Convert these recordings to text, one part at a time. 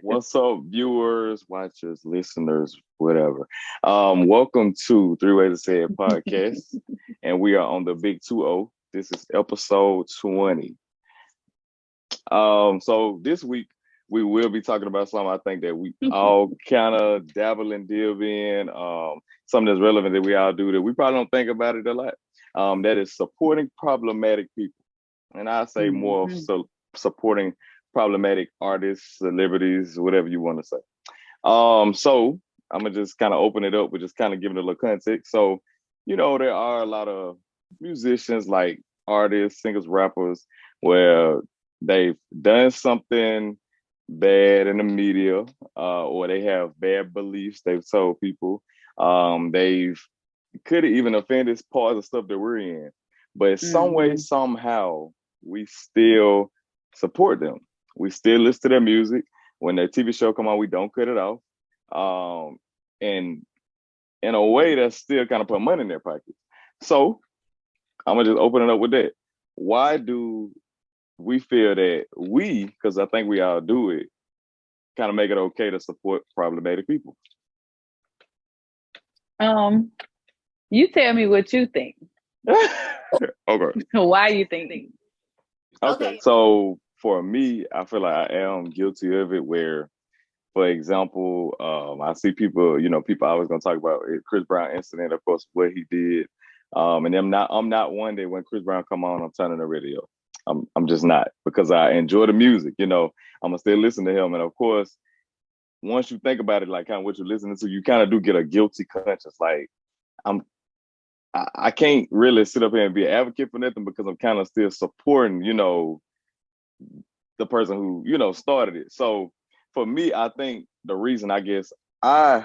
What's up, viewers, watchers, listeners, whatever? Welcome to Three Ways to Say It podcast, and we are on the Big 2-0. This is episode 20. So this week we will be talking about something I think that we all kind of dabble and dive in. Something that's relevant that we all do that we probably don't think about it a lot. That is supporting problematic people, and I say more of supporting problematic artists, celebrities, whatever you want to say. So I'm gonna just kind of open it up with just kind of giving a little context. So, there are a lot of musicians, like artists, singers, rappers, where they've done something bad in the media, or they have bad beliefs they've told people. They've could have even offended parts of stuff that we're in, but some way, somehow, we still support them. We still listen to their music. When their TV show come on, we don't cut it off. And in a way, that's still kind of put money in their pockets. So I'm gonna just open it up with that. Why do we feel that because I think we all do it, kind of make it okay to support problematic people? You tell me what you think. Okay. Why you think? Okay. So for me, I feel like I am guilty of it where, for example, I see people, people always gonna talk about it, Chris Brown incident, of course, what he did. And I'm not one that when Chris Brown come on, I'm turning the radio. I'm just not, because I enjoy the music, I'm gonna still listen to him. And of course, once you think about it, like kind of what you're listening to, you kind of do get a guilty conscience. Like I can't really sit up here and be an advocate for nothing because I'm kind of still supporting, the person who, started it. So for me, I think the reason I guess I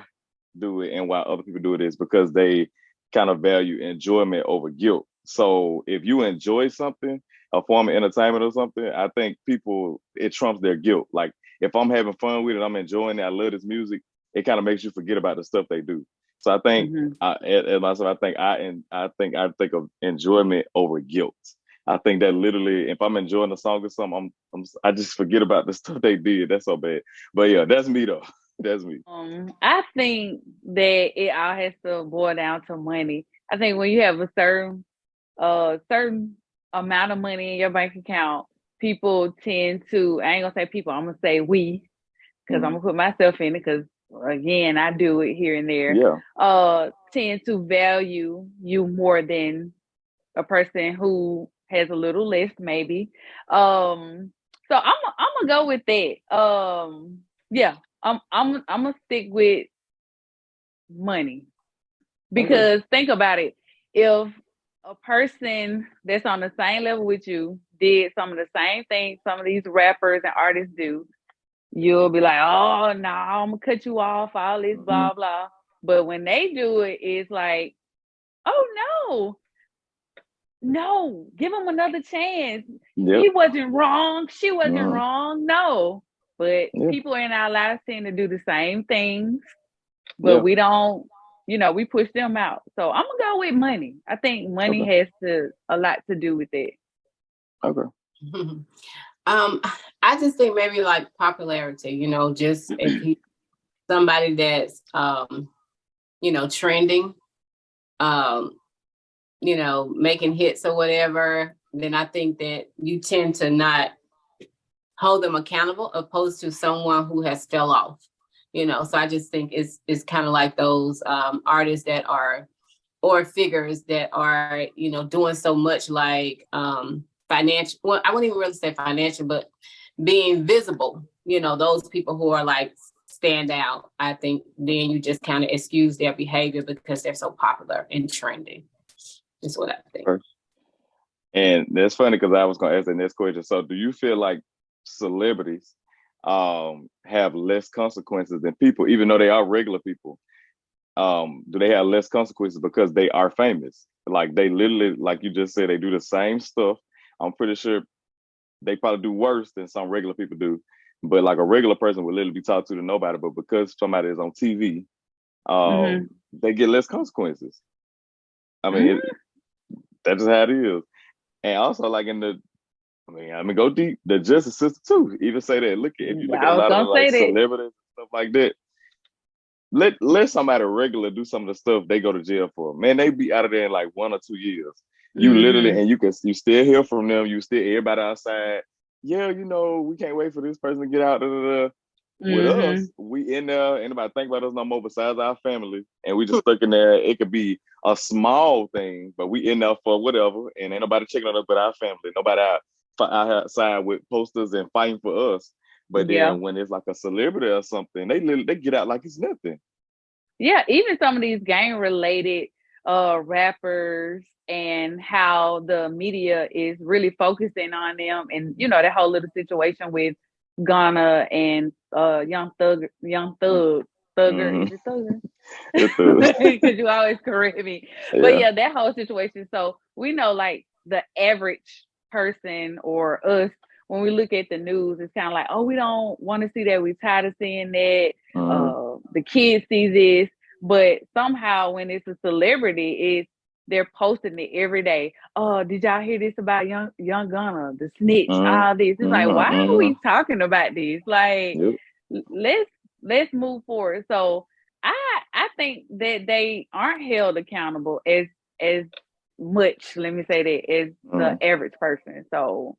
do it and why other people do it is because they kind of value enjoyment over guilt. So if you enjoy something, a form of entertainment or something, I think it trumps their guilt. Like if I'm having fun with it, I'm enjoying it, I love this music, it kind of makes you forget about the stuff they do. So I think, as myself, I think of enjoyment over guilt. I think that literally, if I'm enjoying the song or something, I just forget about the stuff they did. That's so bad. But yeah, that's me though. That's me. I think that it all has to boil down to money. I think when you have a certain amount of money in your bank account, people tend to, I ain't gonna say people, I'm gonna say we, because I'm gonna put myself in it, because again, I do it here and there. Yeah. Tend to value you more than a person who has a little less, maybe. So I'm gonna go with that. Yeah, I'm gonna stick with money, because think about it. If a person that's on the same level with you did some of the same things some of these rappers and artists do, you'll be like, oh no, I'm gonna cut you off, all this blah blah. But when they do it, it's like, oh no, give him another chance. Yep. He wasn't wrong, she wasn't wrong. No. But people in our lives tend to do the same things, but we don't, we push them out. So I'm gonna go with money. I think money has a lot to do with it. Okay. I just think maybe like popularity, just if he's somebody that's trending, making hits or whatever, then I think that you tend to not hold them accountable opposed to someone who has fell off. So I just think it's kind of like those artists that are, or figures that are, doing so much, like financial. Well, I wouldn't even really say financial, but being visible. Those people who are like stand out. I think then you just kind of excuse their behavior because they're so popular and trending. Is what I think. And that's funny because I was going to ask the next question. So, do you feel like celebrities have less consequences than people, even though they are regular people? Do they have less consequences because they are famous? Like they literally, like you just said, they do the same stuff. I'm pretty sure they probably do worse than some regular people do. But like a regular person would literally be talked to nobody, but because somebody is on TV, they get less consequences. I mean, that's just how it is. And also, like in the I mean, go deep. The justice system too. Even say that. Look, if you look at I a was lot of gonna like say that. celebrities and stuff like that, let somebody regular do some of the stuff they go to jail for. Man, they be out of there in like 1 or 2 years. You literally, Mm-hmm. and you still hear from them. You still everybody outside. Yeah, we can't wait for this person to get out. Da, da, da. With Mm-hmm. us, we in there. Anybody think about us no more besides our family, and we just stuck in there. It could be a small thing, but we in there for whatever, and ain't nobody checking on us but our family. Nobody outside with posters and fighting for us. But Yeah. then when it's like a celebrity or something, they get out like it's nothing. Yeah, even some of these gang related rappers and how the media is really focusing on them, and that whole little situation with Ghana and young Thugger, Mm-hmm. is it Thugger? The Because you always correct me. But yeah. yeah, that whole situation. So we know, like, the average person or us, when we look at the news, it's kind of like, oh, we don't want to see that. We're tired of seeing that. Mm-hmm. The kids see this, but somehow when it's a celebrity, they're posting it every day. Oh, did y'all hear this about young Gunna, the snitch, all this? It's like, why are Mm-hmm. we talking about this? Like, Yep. let's move forward. So I think that they aren't held accountable as much, let me say that, as the Mm-hmm. average person. So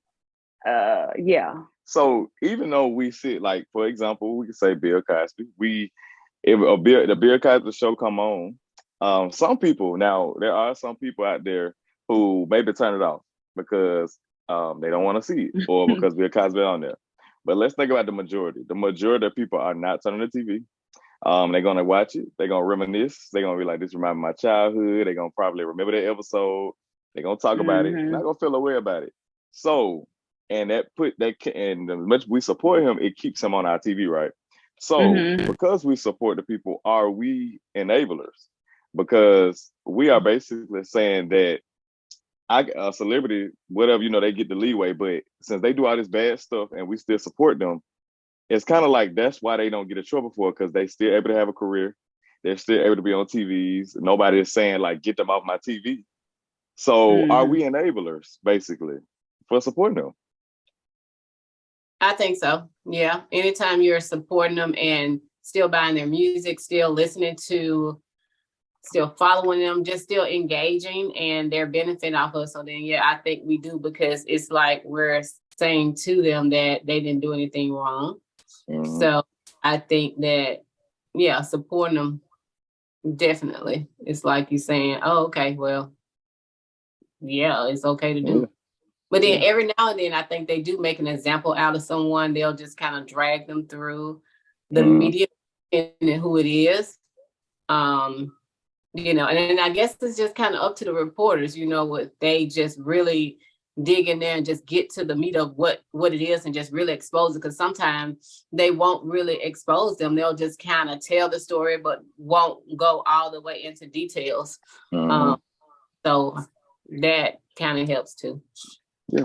yeah. So even though we see, like, for example, we could say Bill Cosby. If the Bill Cosby show come on, some people now there are some people out there who maybe turn it off because they don't want to see it or because Bill Cosby on there. But let's think about the majority. The majority of people are not turning the TV. They're gonna watch it. They're gonna reminisce. They're gonna be like, "This reminds me of my childhood." They're gonna probably remember that episode. They're gonna talk about it. Not Mm-hmm. gonna feel a way about it. So, and and the much we support him, it keeps him on our TV, right? So, Mm-hmm. because we support the people, are we enablers? Because we are basically saying that a celebrity, whatever, they get the leeway, but since they do all this bad stuff and we still support them, it's kind of like that's why they don't get in trouble for it because they still able to have a career. They're still able to be on TVs. Nobody is saying like get them off my TV. So are Mm-hmm. we enablers basically for supporting them? I think so. Yeah. Anytime you're supporting them and still buying their music, still listening to, still following them, just still engaging and they're benefiting off of us. So then, yeah, I think we do because it's like we're saying to them that they didn't do anything wrong. Mm-hmm. So I think that, yeah, supporting them definitely. It's like you saying, oh, okay, well, yeah, it's okay to do. Yeah. But then Yeah. every now and then, I think they do make an example out of someone. They'll just kind of drag them through the Mm-hmm. media and who it is. And I guess it's just kind of up to the reporters, what they just really dig in there and just get to the meat of what it is and just really expose it. Because sometimes they won't really expose them. They'll just kind of tell the story, but won't go all the way into details. Mm-hmm. So that kind of helps too. Yeah.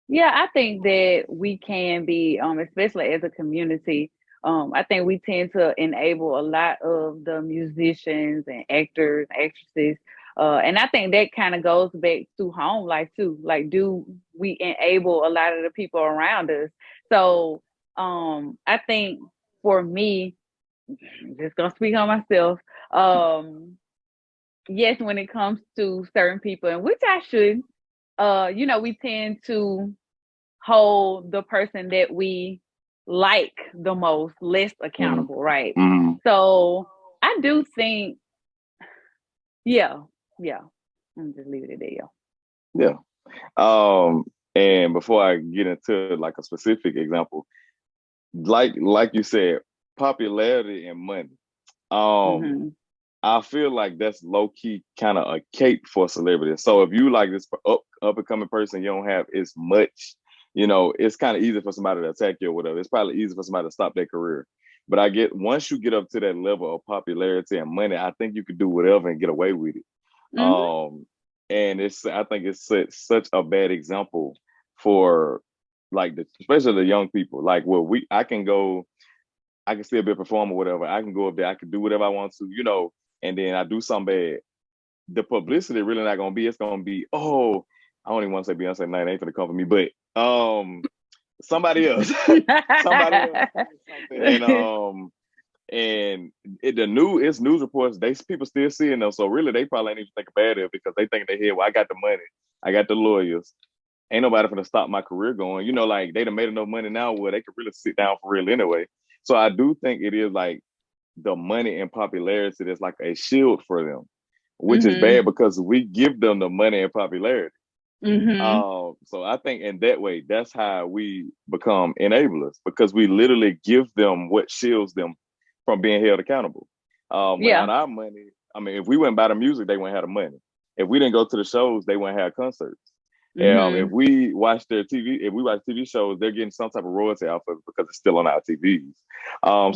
Yeah, I think that we can be, especially as a community, I think we tend to enable a lot of the musicians and actors, actresses. And I think that kind of goes back to home life too. Like, do we enable a lot of the people around us? So I think for me, I'm just gonna speak on myself. Yes, when it comes to certain people, and which I should, we tend to hold the person that we like the most less accountable, right? Mm-hmm. So I do think, yeah, yeah. I'm just leave it at that, Yeah. And before I get into like a specific example, like you said, popularity and money. Um, Mm-hmm. I feel like that's low key kind of a cape for celebrities. So if you like this up and coming person, you don't have as much, it's kind of easy for somebody to attack you or whatever. It's probably easy for somebody to stop their career. But once you get up to that level of popularity and money, I think you could do whatever and get away with it. Mm-hmm. And I think it's such a bad example for like especially the young people. Like, well, I can still be a performer, whatever. I can go up there, I can do whatever I want to, and then I do something bad. The publicity really not gonna be. It's gonna be, oh, I don't even want to say Beyonce name, ain't gonna come for me, but somebody else. Somebody else did something. And it's news reports, people still seeing them. So really they probably ain't even think bad of it because they think in their head, well, I got the money, I got the lawyers. Ain't nobody gonna stop my career going. Like they done made enough money now where they could really sit down for real anyway. So I do think it is like the money and popularity that's like a shield for them, which is bad because we give them the money and popularity. So I think in that way, that's how we become enablers because we literally give them what shields them from being held accountable. Without our money, I mean, if we wouldn't buy the music, they wouldn't have the money. If we didn't go to the shows, they wouldn't have concerts. If we watch their TV, if we watch TV shows, they're getting some type of royalty off of it because it's still on our TVs.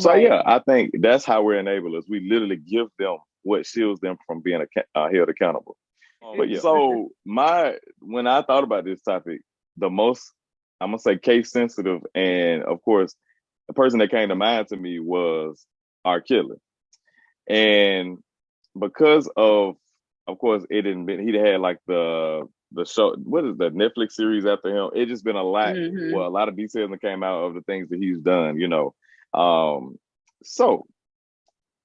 So yeah, I think that's how we're enablers. We literally give them what shields them from being held accountable. But yeah, so when I thought about this topic, the most I'm gonna say case sensitive, and of course, the person that came to mind to me was R. Kelly, and because of course, it didn't. He had like the show. What is the Netflix series after him? It just been a lot. Well, a lot of details that came out of the things that he's done. So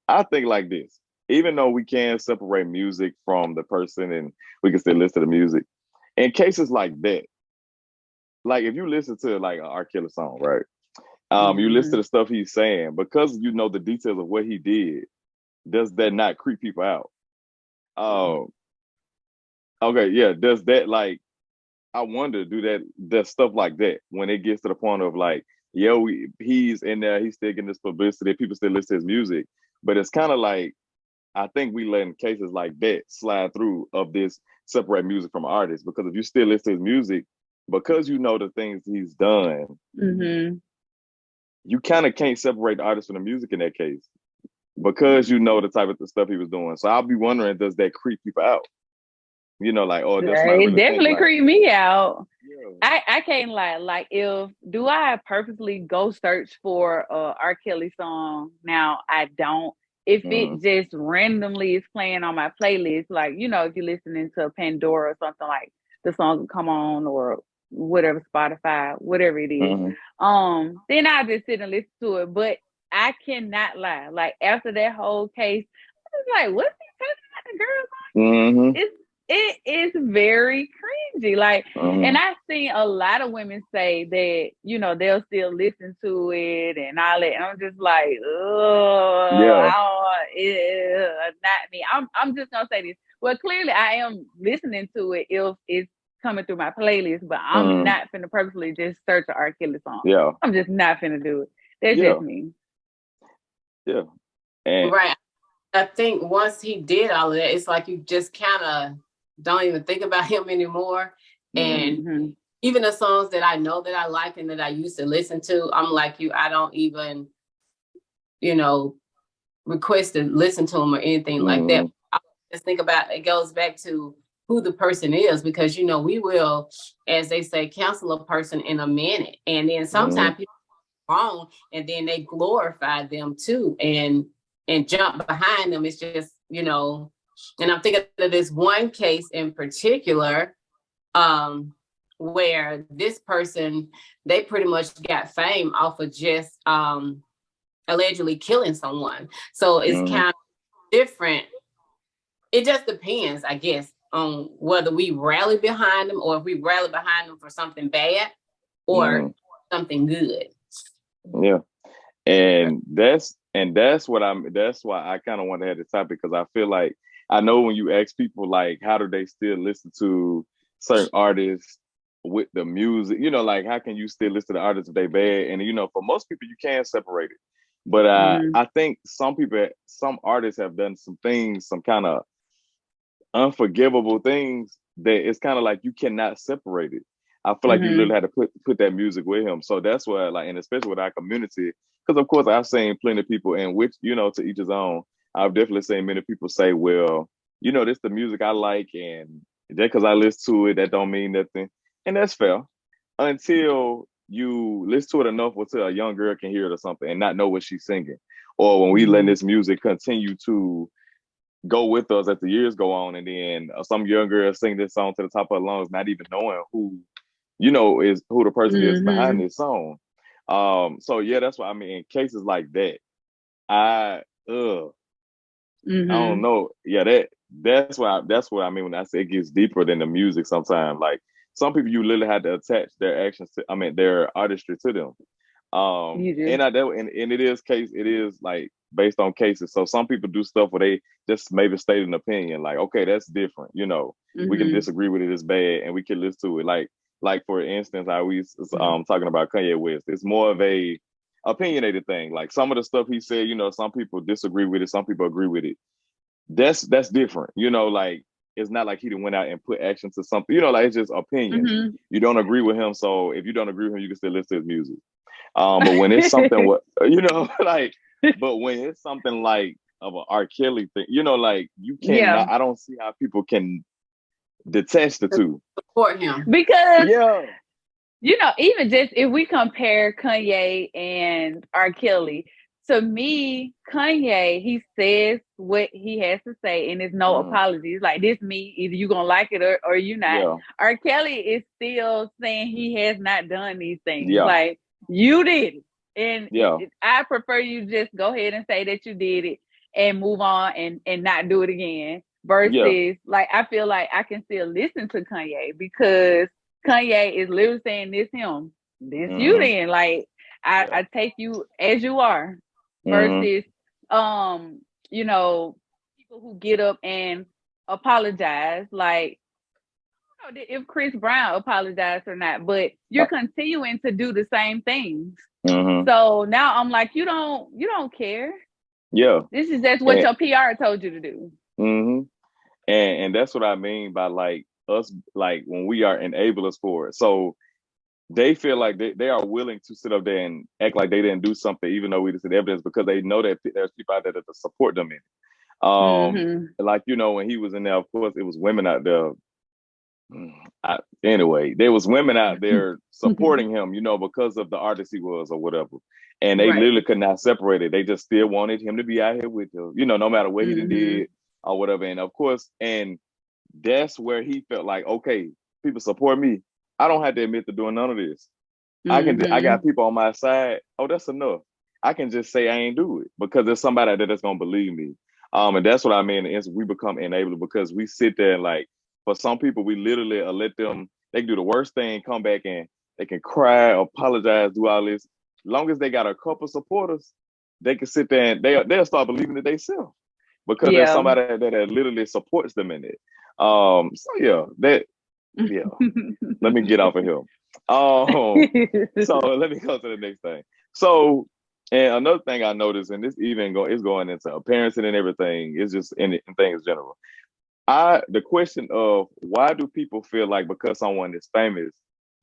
I think like this. Even though we can separate music from the person and we can still listen to the music, in cases like that, like if you listen to like an R. Kelly song, right? You listen to the stuff he's saying because you know the details of what he did. Does that not creep people out? Okay, yeah. Does that like? I wonder, do that stuff like that when it gets to the point of like, he's in there, he's still getting this publicity, people still listen to his music, but it's kind of like I think we letting cases like that slide through of this separate music from artists because if you still listen to his music, because you know the things he's done, you kind of can't separate the artist from the music in that case because you know the type of the stuff he was doing. So I'll be wondering, does that creep people out? Like, oh, that's my it really definitely creeped me out. Yeah. I can't lie. Like, if do I purposely go search for a R. Kelly song? Now I don't. If it just randomly is playing on my playlist, like if you're listening to Pandora or something, like the song will come on or whatever, Spotify, whatever it is, then I just sit and listen to it. But I cannot lie. Like after that whole case, I was like, what's he talking about the girl? It is very cringy. Like, and I've seen a lot of women say that, they'll still listen to it and all that. And I'm just like, not me. I'm just gonna say this. Well, clearly I am listening to it if it's coming through my playlist, but I'm not finna purposely just search an R. Kelly song. Yeah. I'm just not finna do it. That's just me. Yeah. Right. I think once he did all of that, it's like you just kind of don't even think about him anymore. And even the songs that I know that I like and that I used to listen to, I'm like you, I don't even, request to listen to them or anything like that. I just think about it goes back to who the person is because, we will, as they say, cancel a person in a minute. And then sometimes people are wrong and then they glorify them too and jump behind them. It's just, and I'm thinking of this one case in particular, where this person, they pretty much got fame off of just allegedly killing someone. So it's kind of different. It just depends, I guess, on whether we rally behind them or if we rally behind them for something bad or something good. Yeah. And that's why I kind of want to have this topic because I feel like I know when you ask people like how do they still listen to certain artists with the music, like how can you still listen to the artists if they bad? And for most people you can separate it. But I think some artists have done some things, some kind of unforgivable things that it's kind of like you cannot separate it. I feel like you literally had to put that music with him. So that's why, like, and especially with our community, because of course I've seen plenty of people, and which to each his own. I've definitely seen many people say, "Well, this the music I like, and just because I listen to it, that don't mean nothing." And that's fair until you listen to it enough until a young girl can hear it or something and not know what she's singing, or when we let this music continue to go with us as the years go on, and then some young girl sing this song to the top of her lungs, not even knowing who is who the person is behind Mm-hmm. this song. So yeah, that's what I mean. In cases like that, I I don't Mm-hmm. know. Yeah, that's what I mean when I say it gets deeper than the music sometimes. Like some people you literally had to attach their actions to, I mean, their artistry to them. You do. And and it is like based on cases. So some people do stuff where they just maybe state an opinion, like, okay, that's different. We can Mm-hmm. disagree with it, it's bad, and we can listen to it. Like for instance, I was Mm-hmm. talking about Kanye West. It's more of a opinionated thing. Like some of the stuff he said, some people disagree with it, some people agree with it. That's different. Like it's not like he didn't went out and put action to something. Like it's just opinions. Mm-hmm. You don't agree with him, so if you don't agree with him, you can still listen to his music. But when it's something what like, but when it's something like of an R. Kelly thing, like you Yeah, cannot. I don't see how people can detach the two. Support him. because Yeah. even just if we compare Kanye and R. Kelly, to me, Kanye, he says what he has to say, and there's no Mm, apologies. Like this, me either you gonna like it or you not. yeah. R. Kelly is still saying he has not done these things. Yeah. Like you did it, and Yeah. I prefer you just go ahead and say that you did it and move on and not do it again. Yeah. Versus, like I feel like I can still listen to Kanye because Kanye is literally saying this him. This you Mm-hmm. then. Like Yeah. I take you as you are Mm-hmm. versus um, you know, people who get up and apologize. Like I don't know if Chris Brown apologized or not, but you're continuing to do the same things. Mm-hmm. So now I'm like, you don't care. Yeah. This is just what And your PR told you to do. mm-hmm. And that's what I mean by like us, like when we are enablers for it. So they feel like they are willing to sit up there and act like they didn't do something, even though we just had evidence, because they know that there's people out there that support them in it. Mm-hmm. Like when he was in there, of course, it was women out there. Anyway, there was women out there supporting him, because of the artist he was or whatever, and they Right. literally could not separate it. They just still wanted him to be out here with them, no matter what he done Mm-hmm. did or whatever. And of course, and that's where he felt like, okay, people support me. I don't have to admit to doing none of this. I Mm-hmm. got people on my side. Oh, that's enough. I can just say I ain't do it because there's somebody out there that's gonna believe me. And that's what I mean. Is we become enabled because we sit there and like for some people we literally let them. They can do the worst thing, come back and they can cry, apologize, do all this. Long as they got a couple supporters, they can sit there and they'll start believing it themselves because there's Yeah. somebody that literally supports them in it. So yeah, yeah. Let me get off of here. So let me go to the next thing. So, and another thing I noticed, and this even is going into parenting and everything, is just in things general. The question of why do people feel like because someone is famous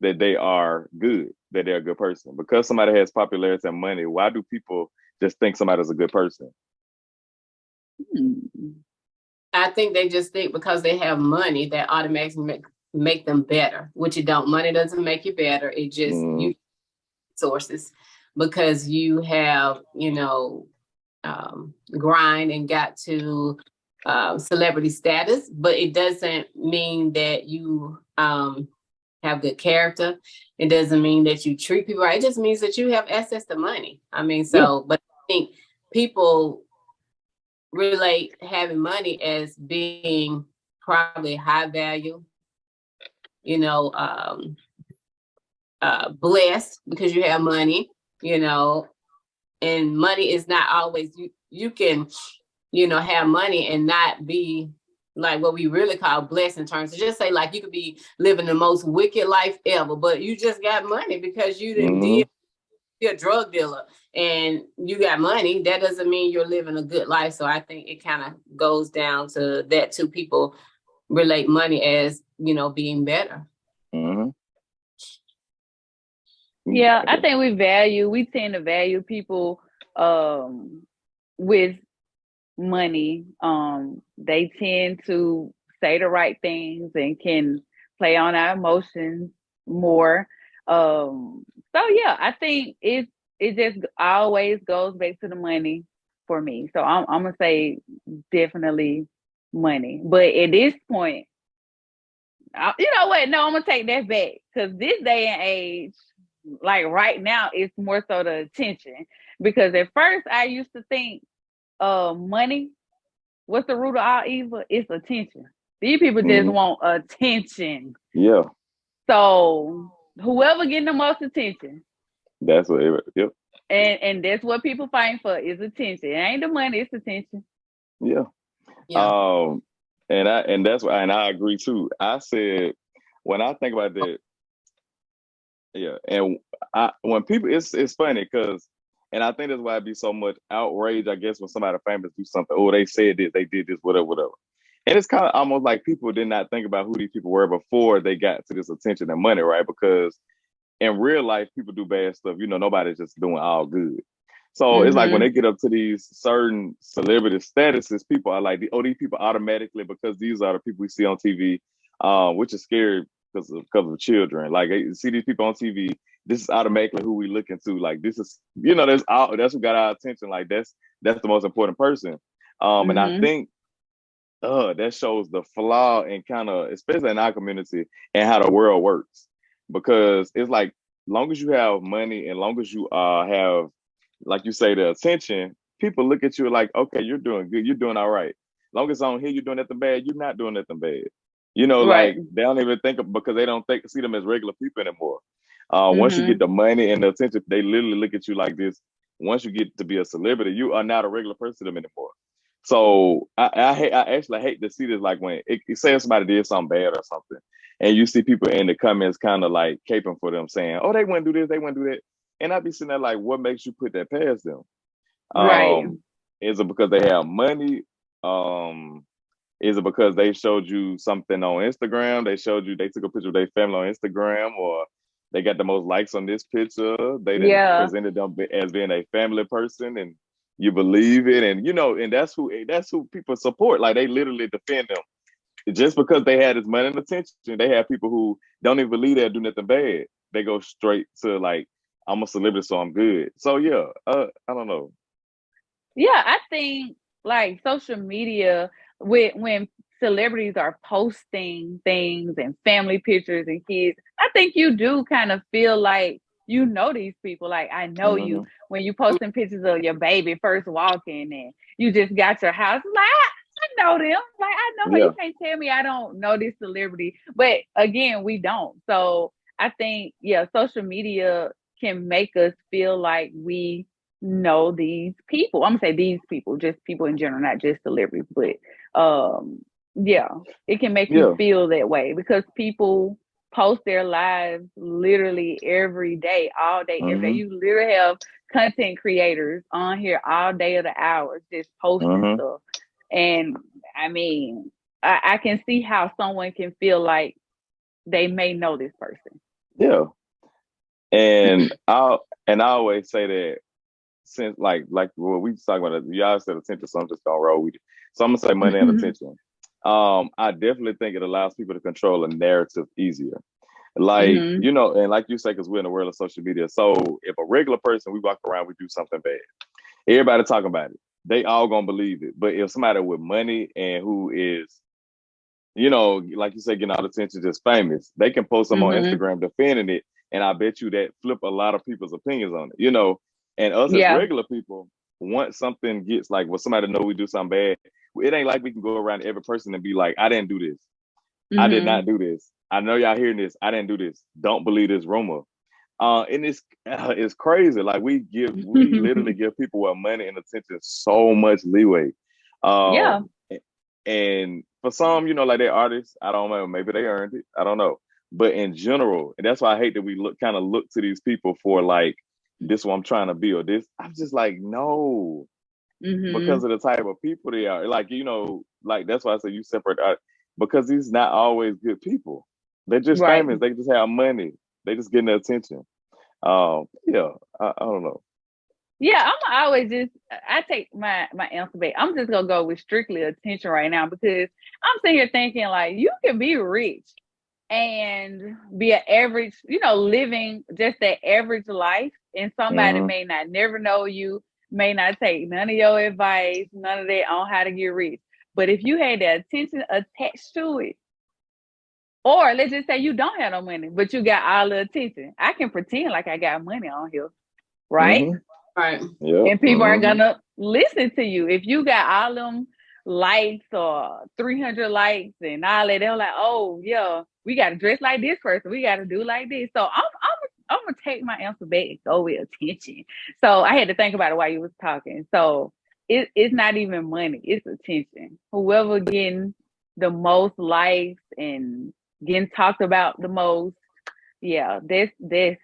that they are good, that they're a good person? Because somebody has popularity and money, why do people just think somebody's a good person? I think they just think because they have money that automatically make them better, which it don't. Money doesn't make you better. It just Mm, you sources because you have grind and got to celebrity status, but it doesn't mean that you have good character. It doesn't mean that you treat people right. It just means that you have access to money. I mean, Yeah. but I think people relate having money as being probably high value, you know, blessed because you have money, you know, and money is not always you can, have money and not be like what we really call blessed in terms of just say like you could be living the most wicked life ever, but you just got money because you didn't mm-hmm, be a drug dealer and you got money. That doesn't mean you're living a good life. So I think it kind of goes down to that too. People relate money as, being better. mm-hmm. Yeah, I think we tend to value people um with money. They tend to say the right things and can play on our emotions more. So yeah, I think it just always goes back to the money for me. So I'm gonna say definitely money. But at this point, you know what? No, I'm gonna take that back, because this day and age, like right now, it's more so the attention. Because at first, I used to think, money. What's the root of all evil? It's attention. These people just want attention. Yeah. So whoever getting the most attention, That's what. Yep. and that's what people fighting for, is attention. It ain't the money, it's attention. Yeah. Yeah. And that's why, and I agree too. I said, when I think about that, yeah, and when people, it's funny because, and I think that's why it'd be so much outrage, I guess, when somebody famous do something. Oh, they said this, they did this, whatever, whatever. And it's kind of almost like people did not think about who these people were before they got to this attention and money, right? Because in real life, people do bad stuff. You know, nobody's just doing all good. So it's like when they get up to these certain celebrity statuses, people are like, oh, these people automatically, because these are the people we see on TV, which is scary because of children. Like, you see these people on TV, this is automatically who we looking to. Like, this is, that's who got our attention. Like, that's the most important person. And I think that shows the flaw in kind of, especially in our community, and how the world works. Because it's like, long as you have money and long as you have, like you say, the attention, people look at you like, okay, you're doing good, you're doing all right. Long as I don't hear you doing nothing bad, you're not doing nothing bad. Right. Like, they don't even think of, because they don't see them as regular people anymore. Once you get the money and the attention, they literally look at you like this. Once you get to be a celebrity, you are not a regular person to them anymore. So I actually hate to see this, like when it say somebody did something bad or something, and you see people in the comments kind of like caping for them, saying, "Oh, they wouldn't do this, they wouldn't do that," and I'd be sitting there like, "What makes you put that past them? Right. Is it because they have money? Is it because they showed you something on Instagram? They took a picture of their family on Instagram, or they got the most likes on this picture. They didn't presented them as being a family person, and you believe it, and and that's who people support. Like, they literally defend them just because they had this money and attention. They have people who don't even believe they'll do nothing bad. They go straight to like, I'm a celebrity, so I'm good. So yeah, I don't know. Yeah, I think like social media, when celebrities are posting things and family pictures and kids, I think you do kind of feel like you know these people. Like, I know you when you posting pictures of your baby first walking and you just got your house. Like, I know them. Like, I know her. You can't tell me I don't know this celebrity. But again, we don't. So I think, yeah, social media can make us feel like we know these people. I'm gonna say these people, just people in general, not just celebrities, but yeah, it can make you feel that way because people post their lives literally every day, all day, every day. You literally have content creators on here all day of the hours just posting stuff. And I mean, I can see how someone can feel like they may know this person. Yeah. And I always say that, since like what we talking about, y'all said attention, so I'm just gonna roll with it. So I'm gonna say money and attention. I definitely think it allows people to control a narrative easier. Like, and like you say, because we're in the world of social media. So if a regular person, we walk around, we do something bad, everybody talking about it. They all gonna believe it. But if somebody with money and who is, like you say, getting all the attention, just famous, they can post them on Instagram defending it. And I bet you that flip a lot of people's opinions on it, and us as regular people, once something gets like, well, somebody know we do something bad, it ain't like we can go around to every person and be like, I didn't do this. I did not do this. I know y'all hearing this. I didn't do this. Don't believe this rumor. And it's crazy. Like, we literally give people with money and attention so much leeway. And for some, like, they're artists, I don't know, maybe they earned it. I don't know. But in general, and that's why I hate that we look to these people for like, this what I'm trying to be, or this. I'm just like, no, because of the type of people they are. Like, like, that's why I say you separate art, because these not always good people. They're just famous. They just have money. They just getting the attention. Yeah, I don't know. Yeah, I'm always I take my answer back. I'm just gonna go with strictly attention right now, because I'm sitting here thinking like, you can be rich and be an average, living just that average life, and somebody may not never know you, may not take none of your advice, none of that on how to get rich. But if you had the attention attached to it, or let's just say you don't have no money, but you got all the attention, I can pretend like I got money on here, right? Mm-hmm. Right. Yep. And people are Mm-hmm. gonna listen to you. If you got all them likes or 300 likes and all that, they're like, oh yeah, we gotta dress like this person, we gotta do like this. So I'm gonna take my answer back and go with attention. So I had to think about it while you was talking. So it's not even money, it's attention. Whoever getting the most likes and getting talked about the most, yeah, that's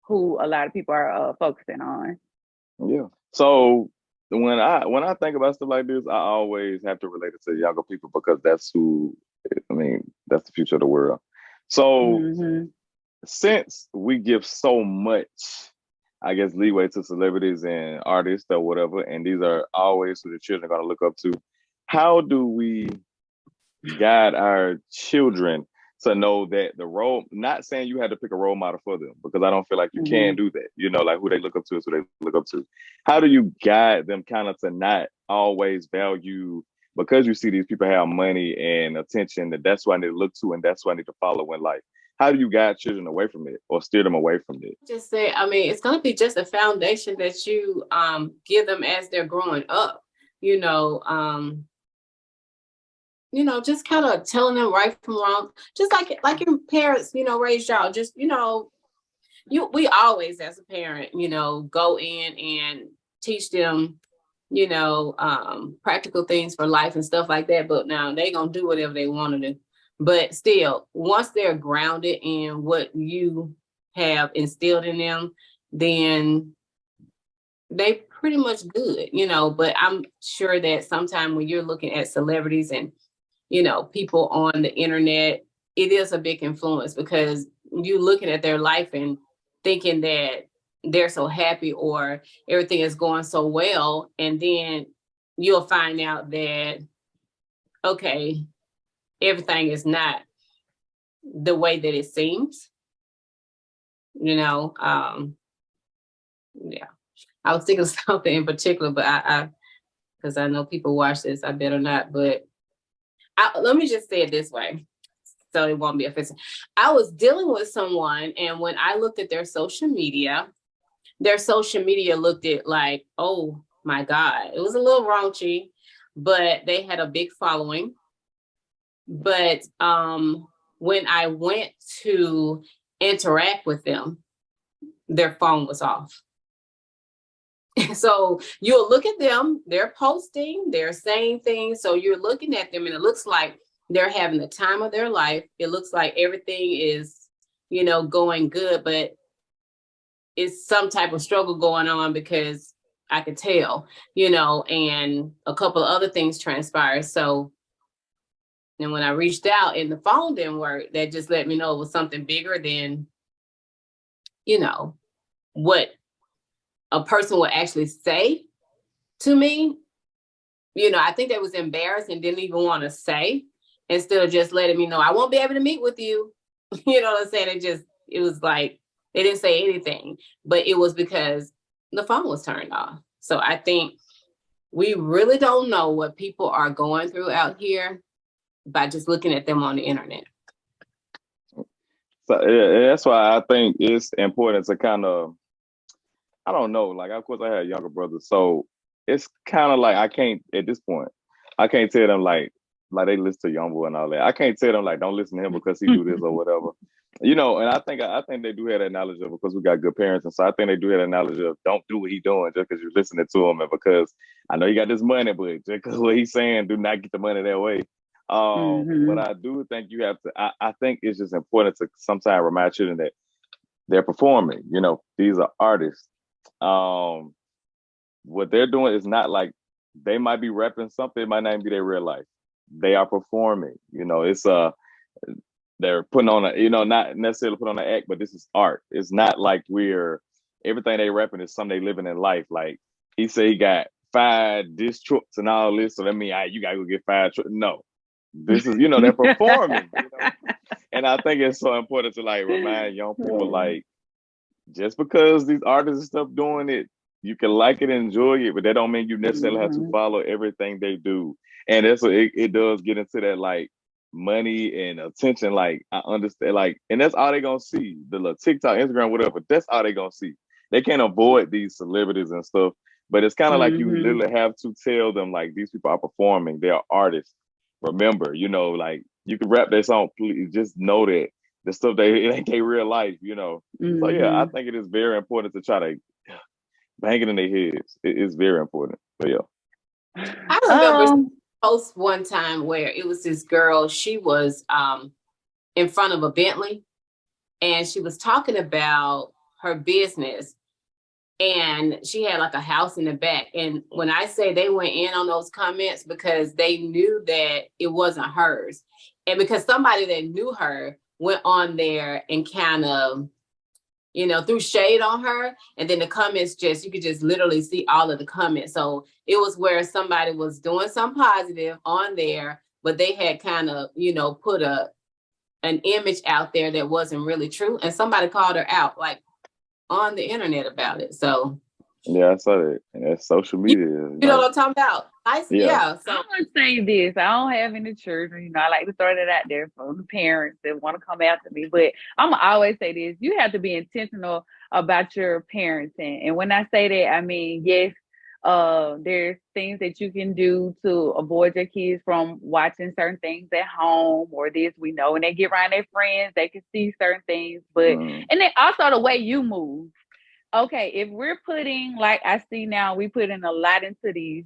who a lot of people are focusing on. Yeah. So when I think about stuff like this, I always have to relate it to younger people because that's who I mean, that's the future of the world. So Mm-hmm. since we give so much, I guess, leeway to celebrities and artists or whatever, and these are always who the children are gonna look up to, how do we guide our children to know that the role, not saying you had to pick a role model for them, because I don't feel like you Mm-hmm. can do that. You know, like who they look up to is who they look up to. How do you guide them kind of to not always value, because you see these people have money and attention, that's what I need to look to and that's what I need to follow in life? How do you guide children away from it or steer them away from it? Just say, I mean, it's going to be just a foundation that you give them as they're growing up. You know, just kind of telling them right from wrong, just like your parents, raised y'all. Just we always, as a parent, go in and teach them, practical things for life and stuff like that. But now they gonna do whatever they want to do. But still, once they're grounded in what you have instilled in them, then they pretty much good, But I'm sure that sometime when you're looking at celebrities and people on the internet, it is a big influence because you looking at their life and thinking that they're so happy or everything is going so well. And then you'll find out that, okay, everything is not the way that it seems, yeah. I was thinking of something in particular, but because I know people watch this, I better not, but let me just say it this way so it won't be offensive. I was dealing with someone, and when I looked at their social media looked at like, oh my God, it was a little raunchy, but they had a big following. But when I went to interact with them, their phone was off. So you'll look at them, they're posting, they're saying things. So you're looking at them and it looks like they're having the time of their life. It looks like everything is, going good, but it's some type of struggle going on because I could tell, and a couple of other things transpired. So then when I reached out and the phone didn't work, that just let me know it was something bigger than, what a person would actually say to me. I think they was embarrassed and didn't even want to say, instead of just letting me know I won't be able to meet with you. You know what I'm saying? It was like they didn't say anything, but it was because the phone was turned off. So I think we really don't know what people are going through out here by just looking at them on the internet. So yeah, that's why I think it's important to kind of, I don't know, like of course I had younger brothers, so it's kind of like I can't at this point, I can't tell them like they listen to Youngboy and all that. I can't tell them like don't listen to him because he do this or whatever, And I think they do have that knowledge of, because we got good parents, and so I think they do have that knowledge of don't do what he doing just because you're listening to him, and because I know you got this money, but just because what he's saying, do not get the money that way. But I do think you have to. I think it's just important to sometimes remind children that they're performing. These are artists. What they're doing is not like, they might be repping something, it might not even be their real life. They are performing. It's they're putting on not necessarily put on an act, but this is art. It's not like everything they repping is something they living in life. Like he said he got 5 disc trucks and all this, so that means you gotta go get 5 trucks. No. This is, they're performing. And I think it's so important to like remind young people, like, just because these artists and stuff doing it, you can like it and enjoy it, but that don't mean you necessarily have to Mm-hmm. follow everything they do. And that's what it does get into that like money and attention. Like I understand, like, and that's all they gonna see. The little TikTok, Instagram, whatever. That's all they gonna see. They can't avoid these celebrities and stuff. But it's kind of like you Mm-hmm. literally have to tell them like these people are performing. They are artists. Remember, like you can rap their song. Please just know that the stuff it ain't their real life. So yeah, I Mm-hmm. think it is very important to try to bang it in their heads. It is very important. But yeah. I remember Um. post one time where it was this girl, she was in front of a Bentley and she was talking about her business, and she had like a house in the back. And when I say they went in on those comments, because they knew that it wasn't hers, and because somebody that knew her went on there and kind of, threw shade on her. And then the comments, you could just literally see all of the comments. So it was where somebody was doing some positive on there, but they had kind of, put an image out there that wasn't really true. And somebody called her out like on the internet about it. So Yeah, I saw that. And that's social you, media. you know Like, what I'm talking about? yeah. Yeah. So I'm gonna say this. I don't have any children. I like to throw that out there for the parents that want to come after me. But I'm gonna always say this: you have to be intentional about your parenting. And when I say that, I mean yes. There's things that you can do to avoid your kids from watching certain things at home or this. We know when they get around their friends, they can see certain things. But Mm, and then also the way you move. Okay, if we're putting like I see now, we put in a lot into these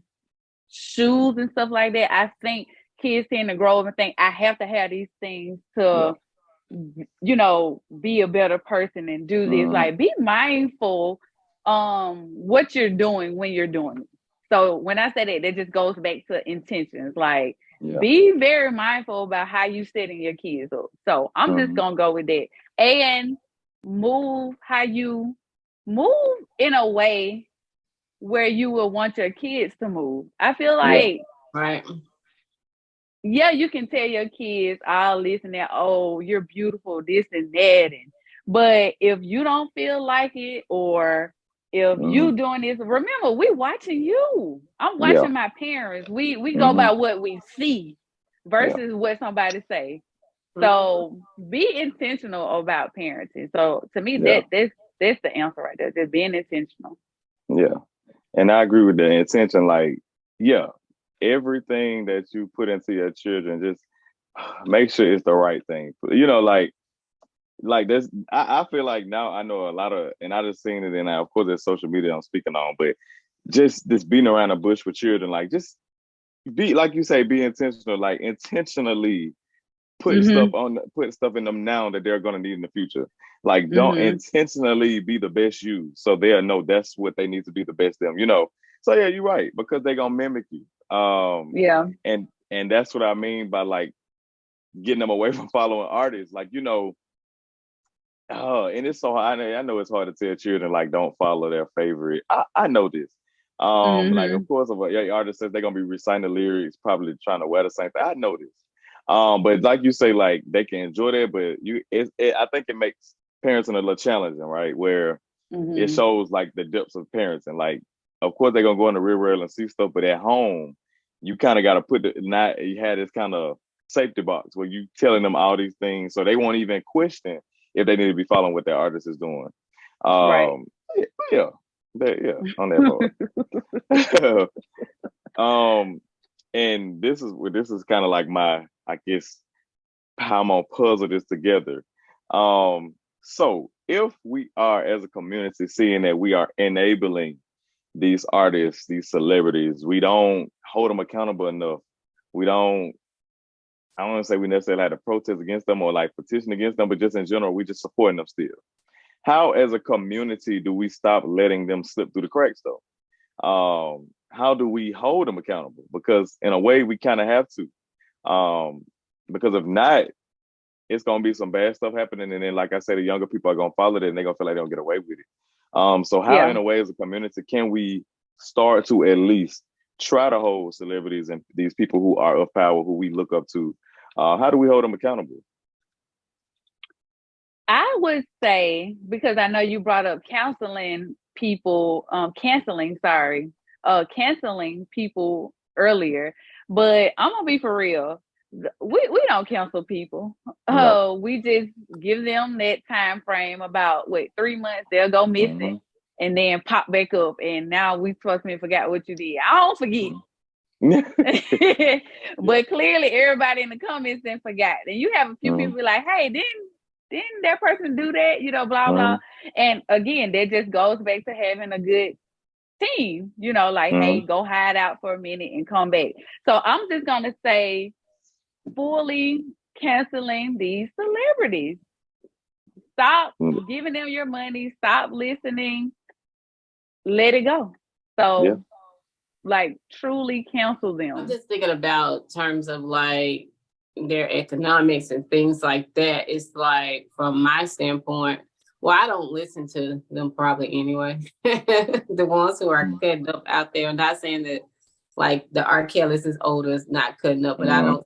shoes and stuff like that. I think kids tend to grow up and think I have to have these things yeah. to, be a better person and do this. Mm, Like, be mindful what you're doing when you're doing it. So when I say that, that just goes back to intentions. Like, yeah. be very mindful about how you setting your kids up. So I'm just Mm, gonna go with that. And move how you move in a way where you will want your kids to move. I feel yeah. like, right. yeah, you can tell your kids all this and that, oh, you're beautiful, this and that. But if you don't feel like it, or if Mm, you doing this, remember, we watching you. I'm yeah. watching my parents. We go Mm, by what we see yeah. versus what somebody say. Mhm. So be intentional about parenting. So to me, Yeah. that's the answer right there. Just being intentional. Yeah. And I agree with the intention. Like, yeah, everything that you put into your children, just make sure it's the right thing. Like this, I feel like now I know a lot of, and I just seen it, and of course there's social media I'm speaking on, but just this beating around the bush with children, like just be like you say, be intentional, like intentionally Mm-hmm. put stuff in them now that they're gonna need in the future. Like don't Mm-hmm. intentionally be the best you, so they'll know that's what they need to be the best them. So yeah, you're right, because they're gonna mimic you. Yeah. And that's what I mean by like getting them away from following artists. Like, and it's so hard. I know it's hard to tell children like don't follow their favorite. I know this. Like of Mm-hmm. course, if a artist says they're gonna be reciting the lyrics, probably trying to wear the same thing. I know this. But like you say, like they can enjoy that, but I think it makes parenting a little challenging, right? Where it Mm-hmm. shows like the depths of parenting. Like, of course, they're gonna go in the real world and see stuff, but at home, you kind of got to you had this kind of safety box where you telling them all these things, so they won't even question if they need to be following what their artist is doing. Right. Yeah, yeah, on that part. um, and this is kind of like my, I guess, how I'm gonna puzzle this together. So if we are as a community seeing that we are enabling these artists, these celebrities, we don't hold them accountable enough. We don't. I don't want to say we necessarily had to protest against them or like petition against them, but just in general, we just supporting them still. How, as a community, do we stop letting them slip through the cracks, though? How do we hold them accountable? Because in a way, we kind of have to. Because if not, it's gonna be some bad stuff happening, and then, like I said, the younger people are gonna follow it, and they're gonna feel like they don't get away with it. So how, Yeah. in a way, as a community, can we start to at least try to hold celebrities and these people who are of power, who we look up to? How do we hold them accountable? I would say, because I know you brought up counseling, people canceling people earlier, but I'm gonna be for real. We don't cancel people. No. We just give them that time frame about 3 months. They'll go missing and then pop back up. And now we supposed to forgot what you did. I don't forget. But clearly everybody in the comments then forgot. And you have a few people like, hey, didn't that person do that? Blah blah. And again, that just goes back to having a good team, like, hey, go hide out for a minute and come back. So I'm just gonna say fully canceling these celebrities. Stop giving them your money, stop listening, let it go. So like truly cancel them. I'm just thinking about terms of like their economics and things like that. It's like, from my standpoint, well, I don't listen to them probably anyway. The ones who are cutting up out there. I'm not saying that like the R. Kelly's is older, is not cutting up, but I don't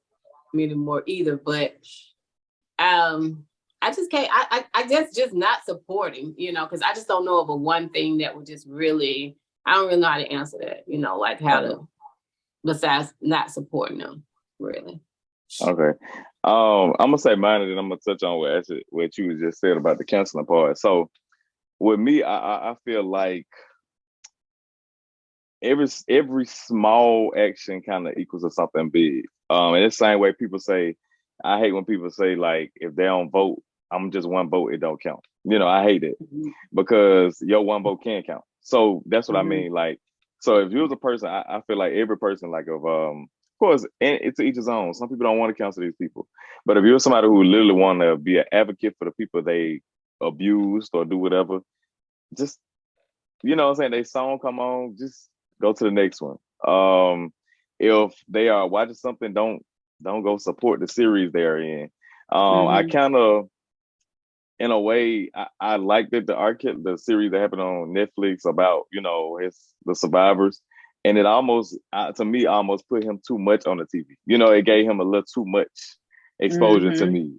anymore either. But I just can't, I guess just not supporting, because I just don't know of a one thing that would just really, I don't really know how to answer that, like how to, besides not supporting them, really. Okay. I'm gonna say mine, and then I'm gonna touch on what you just said about the canceling part. So with me, I feel like every small action kind of equals to something big. In the same way people say, I hate when people say like, if they don't vote, I'm just one vote, it don't count. I hate it because your one vote can count. So that's what I mean. Like, so if you was a person, I feel like every person, like, of course, and it's to each his own. Some people don't want to cancel these people, but if you're somebody who literally want to be an advocate for the people they abused or do whatever, just, what I'm saying, they song come on, just go to the next one. If they are watching something, don't go support the series they're in. I kind of, in a way, I liked it, the series that happened on Netflix about, the survivors. And it almost, to me, almost put him too much on the TV. It gave him a little too much exposure to me.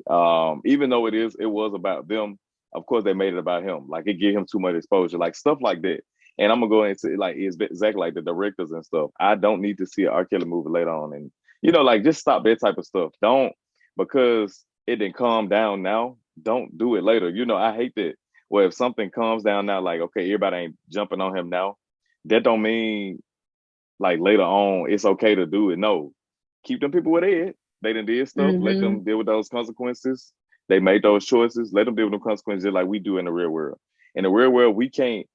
Even though it was about them, of course they made it about him. Like, it gave him too much exposure, like stuff like that. And I'm gonna go into like, it's exactly like the directors and stuff. I don't need to see an R. Kelly movie later on, and like, just stop that type of stuff. Don't, because it didn't calm down now, don't do it later. I hate that. Well, if something calms down now, like, okay, everybody ain't jumping on him now, that don't mean like later on it's okay to do it. No, keep them people where they at. They done did stuff. Let them deal with those consequences. They made those choices. Let them deal with the consequences just like we do in the real world. In the real world, we can't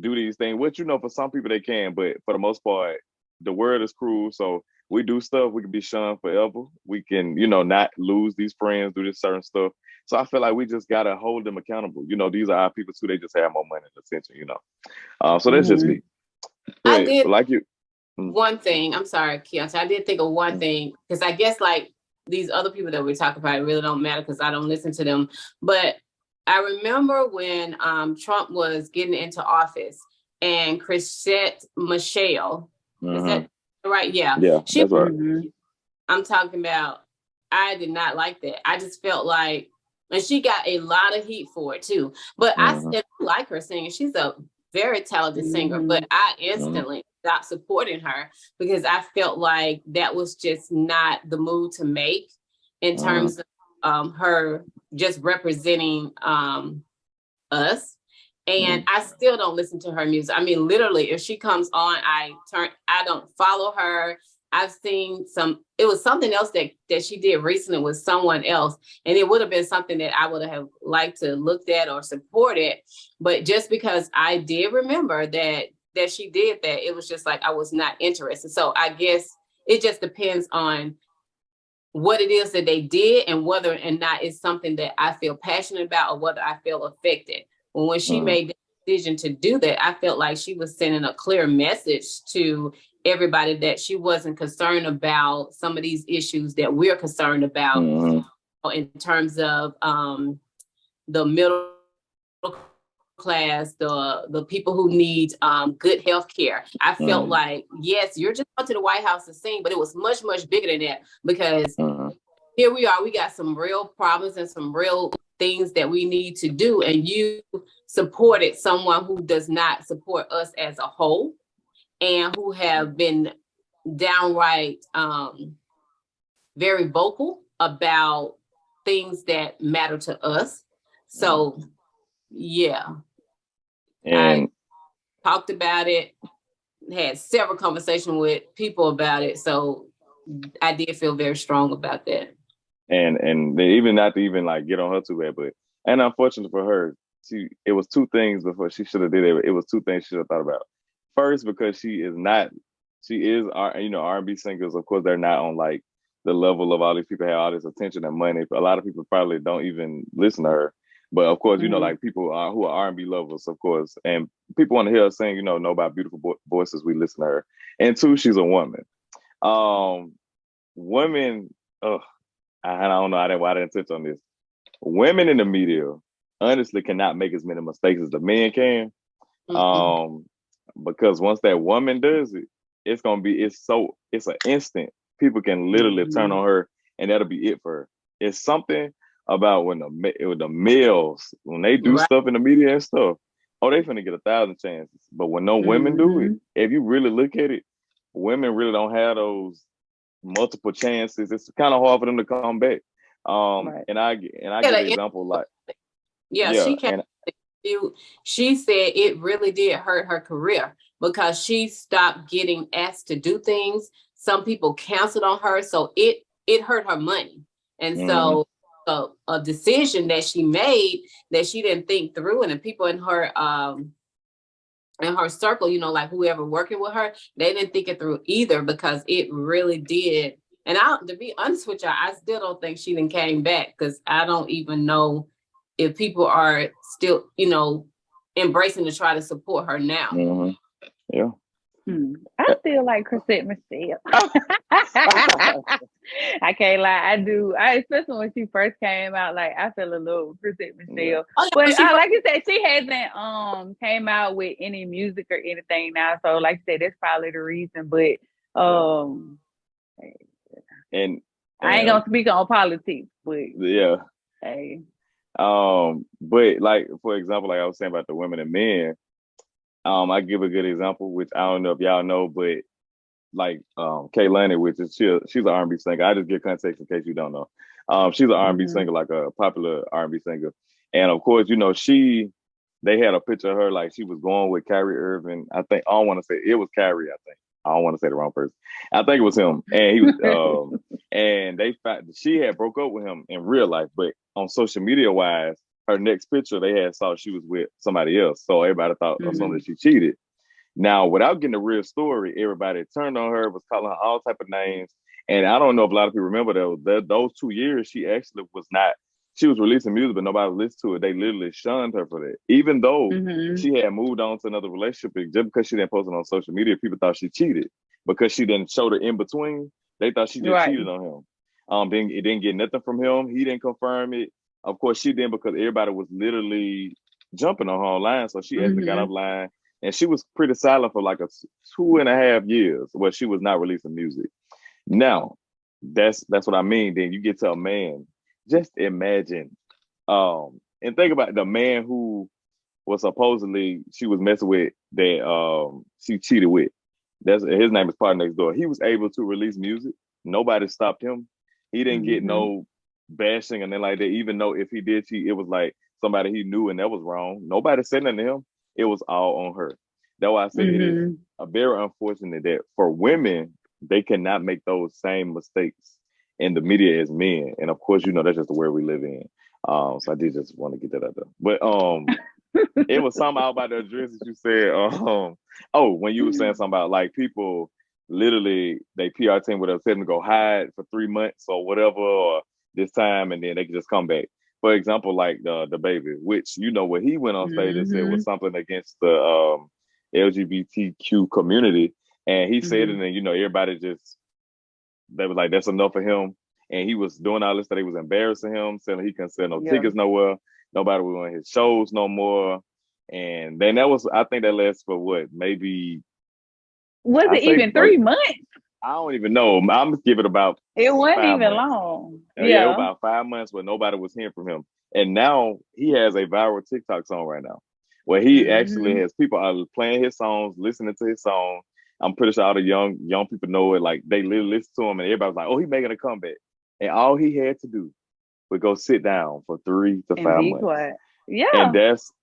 do these things. Which, for some people they can, but for the most part, the world is cruel. So we do stuff, we can be shunned forever. We can, not lose these friends, do this certain stuff. So I feel like we just gotta hold them accountable. These are our people too. They just have more money and attention. So that's just me. I did like you. One thing. I'm sorry, Keontae. I did think of one thing, because I guess like these other people that we're talking about, it really don't matter because I don't listen to them. But I remember when Trump was getting into office, and Chrisette Michelle, is that right? Yeah. That's right. I'm talking about, I did not like that. I just felt like, and she got a lot of heat for it too. But I still like her singing. She's a very talented singer, but I instantly stopped supporting her because I felt like that was just not the move to make in terms of her just representing us. And I still don't listen to her music. I mean, literally, if she comes on, I don't follow her. I've seen it was something else that she did recently with someone else. And it would have been something that I would have liked to looked at or supported. But just because I did remember that she did that, it was just like, I was not interested. So I guess it just depends on what it is that they did and whether or not it's something that I feel passionate about or whether I feel affected. When she made the decision to do that, I felt like she was sending a clear message to everybody that she wasn't concerned about some of these issues that we're concerned about in terms of the middle class, the people who need good health care. I felt like, yes, you're just going to the White House to sing, but it was much, much bigger than that, because here we are, we got some real problems and some real things that we need to do, and you supported someone who does not support us as a whole, and who have been downright very vocal about things that matter to us. So yeah, And I talked about it, had several conversations with people about it. So I did feel very strong about that. and they even not to even like get on her too bad, but and unfortunately for her, it was two things before she should have did it. It was two things she should have thought about. First, because she is R&B singers. Of course, they're not on like the level of all these people have all this attention and money. A lot of people probably don't even listen to her. But of course, like people who are R&B lovers, of course, and people want to hear her sing. Know about beautiful voices. We listen to her. And two, she's a woman. Women. Ugh, I don't know why I didn't touch on this. Women in the media honestly cannot make as many mistakes as the men can. Because once that woman does it, it's an instant. People can literally turn on her and that'll be it for her. It's something about when the males, when they do stuff in the media and stuff, they finna get 1,000 chances. But when no women do it, if you really look at it, women really don't have those multiple chances. It's kind of hard for them to come back. And I give an example like she can. She said it really did hurt her career because she stopped getting asked to do things. Some people canceled on her, so it hurt her money. And so a decision that she made that she didn't think through, and the people in her circle, like whoever working with her, they didn't think it through either, because it really did. And to be honest with you, I still don't think she then came back, because I don't even know if people are still, embracing to try to support her now. Yeah. I still like Chrisette Michelle. I can't lie, I do. Especially when she first came out, like I fell in love with Chrisette Michelle. But like you said, she hasn't came out with any music or anything now. So like you said, that's probably the reason. But and I ain't gonna speak on politics, but yeah. Hey. But like for example, like I was saying about the women and men, I give a good example, which I don't know if y'all know, but like Kaylani, which is she's an R&B singer. I just get context in case you don't know. She's an R&B singer, like a popular R&B singer, and of course, they had a picture of her like she was going with Kyrie Irving. I think I don't want to say it was Kyrie. I don't want to say the wrong person. I think it was him, and he was. And she had broke up with him in real life, but on social media wise, her next picture they had saw she was with somebody else, so everybody thought that she cheated. Now, without getting the real story, everybody turned on her, was calling her all type of names. And I don't know if a lot of people remember those 2 years, she actually she was releasing music, but nobody listened to it. They literally shunned her for that. Even though she had moved on to another relationship, just because she didn't post it on social media, people thought she cheated. Because she didn't show the in-between, they thought she just cheated on him. Then it didn't get nothing from him. He didn't confirm it. Of course, she didn't, because everybody was literally jumping on her online. So she actually got offline. And she was pretty silent for like 2.5 years where she was not releasing music. Now, that's what I mean. Then you get to a man. Just imagine, and think about the man who was supposedly she was messing with, that she cheated with. His name is Party Next Door. He was able to release music. Nobody stopped him. He didn't get no bashing and then like that. Even though if he did cheat, it was like somebody he knew and that was wrong. Nobody said nothing to him. It was all on her. That's why I say it is a very unfortunate that for women, they cannot make those same mistakes in the media as men. And of course, that's just the world we live in. So I did just want to get that out there. But it was something out about the address that you said. When you were saying something about like people literally, they PR team would have said them to go hide for 3 months or whatever, or this time, and then they could just come back. For example, like the baby, which what he went on stage and said was something against the LGBTQ community, and he said it, and everybody they was like, that's enough for him, and he was doing all this that he was embarrassing him, saying he couldn't sell no tickets nowhere, nobody was on his shows no more, and then I think that lasted for what, maybe was it even 3 months? I don't even know. I'm just giving it about. It wasn't even long. Yeah, about 5 months where nobody was hearing from him. And now he has a viral TikTok song right now where he actually has people are playing his songs, listening to his song. I'm pretty sure all the young people know it. Like they literally listen to him, and everybody's like, "Oh, he's making a comeback." And all he had to do was go sit down for 3 to And 5 be months, quiet. Yeah.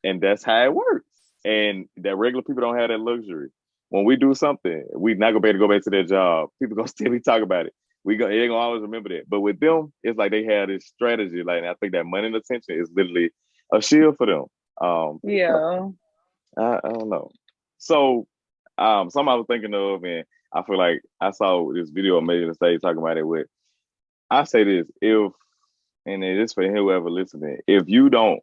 and that's how it works. And that regular people don't have that luxury. When we do something, we not gonna be able to go back to their job. People gonna still be talking about it. They gonna always remember that. But with them, it's like they had this strategy. Like, and I think that money and attention is literally a shield for them. Yeah. I don't know. So, something I was thinking of, and I feel like I saw this video of Megan Thee Stallion talking about it. With I say this, if and it is for whoever listening, if you don't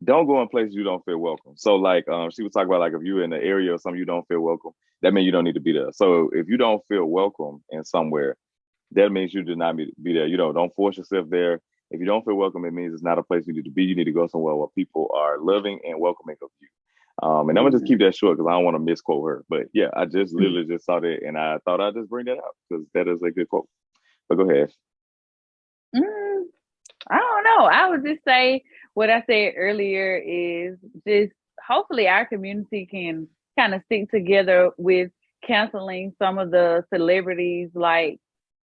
go in places you don't feel welcome. So like she was talking about like if you're in the area or something you don't feel welcome, that means you don't need to be there. So if you don't feel welcome in somewhere, that means you did not be there. You know, don't force yourself there. If you don't feel welcome, it means it's not a place you need to be. You need to go somewhere where people are loving and welcoming of you. And I'm gonna just keep that short because I don't want to misquote her. But yeah, I just literally just saw that and I thought I'd just bring that out because that is a good quote. But go ahead. I don't know. I would just say what I said earlier is just hopefully our community can kind of stick together with canceling some of the celebrities like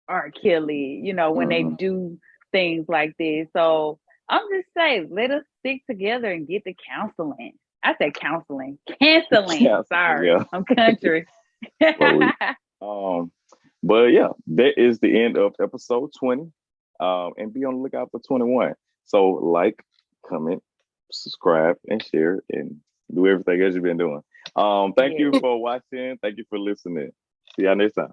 R. Kelly, when they do things like this. So I'm just saying, let us stick together and get the counseling. I said canceling. Sorry, Yeah. I'm country. But yeah, that is the end of episode 20. And be on the lookout for 21. So like, comment, subscribe, and share, and do everything as you've been doing. Thank you for watching. Thank you for listening. See y'all next time.